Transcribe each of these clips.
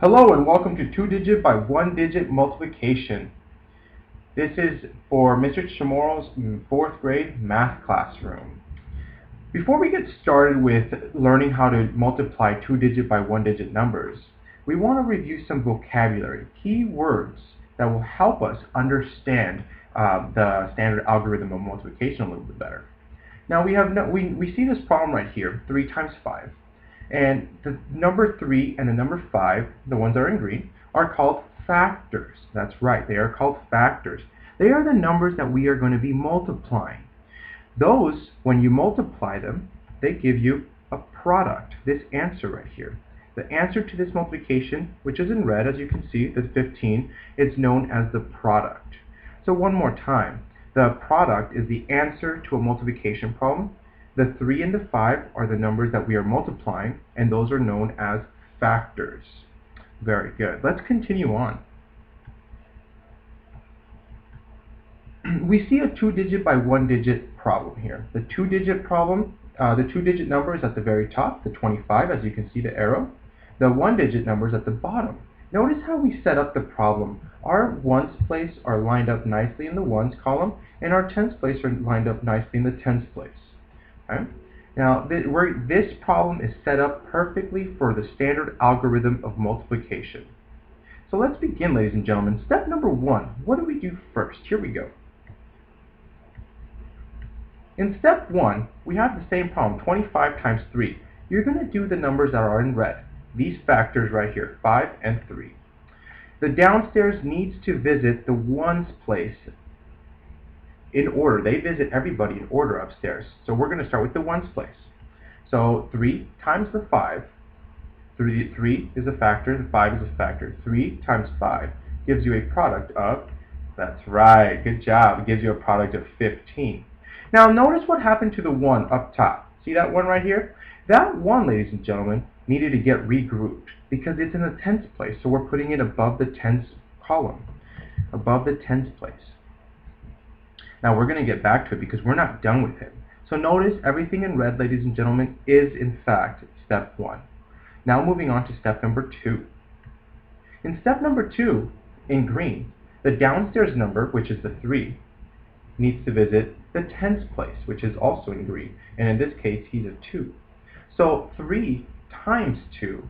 Hello and welcome to 2-digit by 1-digit multiplication. This is for Mr. Chamorro's 4th grade math classroom. Before we get started with learning how to multiply 2-digit by 1-digit numbers, we want to review some vocabulary, key words that will help us understand the standard algorithm of multiplication a little bit better. Now we see this problem right here, 3 times 5. And the number 3 and the number 5, the ones that are in green, are called factors. That's right, they are called factors. They are the numbers that we are going to be multiplying. Those, when you multiply them, they give you a product, this answer right here. The answer to this multiplication, which is in red, as you can see, the 15, is known as the product. So one more time, the product is the answer to a multiplication problem. The 3 and the 5 are the numbers that we are multiplying, and those are known as factors. Very good. Let's continue on. We see a 2-digit by 1-digit problem here. The 2-digit problem, the 2-digit number is at the very top, the 25, as you can see the arrow. The 1-digit number is at the bottom. Notice how we set up the problem. Our ones place are lined up nicely in the ones column, and our tens place are lined up nicely in the tens place. Okay? Now, this problem is set up perfectly for the standard algorithm of multiplication. So let's begin, ladies and gentlemen. Step number 1, what do we do first? Here we go. In step 1, we have the same problem, 25 times 3. You're going to do the numbers that are in red, these factors right here, 5 and 3. The downstairs needs to visit the ones place in order. They visit everybody in order upstairs. So we're going to start with the ones place. So 3 times the 5, 3 is a factor, the 5 is a factor. 3 times 5 gives you a product of, that's right, good job, it gives you a product of 15. Now notice what happened to the 1 up top. See that 1 right here? That 1, ladies and gentlemen, needed to get regrouped because it's in the tens place, so we're putting it above the tens column, above the tens place. Now we're going to get back to it because we're not done with it. So notice everything in red, ladies and gentlemen, is in fact step 1. Now moving on to step number 2. In step number 2, in green, the downstairs number, which is the 3, needs to visit the tens place, which is also in green. And in this case, he's a 2. So 3 times 2,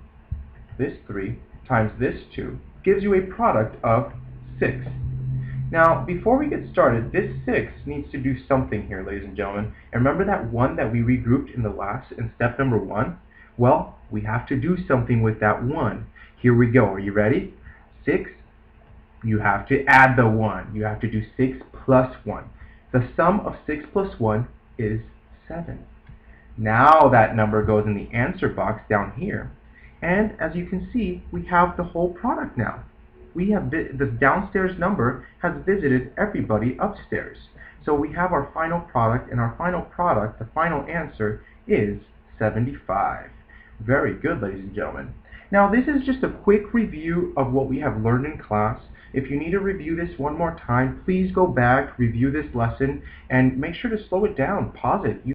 this 3 times this 2, gives you a product of 6. Now, before we get started, this 6 needs to do something here, ladies and gentlemen. And remember that 1 that we regrouped in step number 1? Well, we have to do something with that 1. Here we go. Are you ready? 6, you have to add the 1. You have to do 6 plus 1. The sum of 6 plus 1 is 7. Now that number goes in the answer box down here. And as you can see, we have the whole product now. We have the downstairs number has visited everybody upstairs. So we have our final product, and our final product, the final answer, is 75. Very good, ladies and gentlemen. Now this is just a quick review of what we have learned in class. If you need to review this one more time, please go back, review this lesson, and make sure to slow it down, pause it.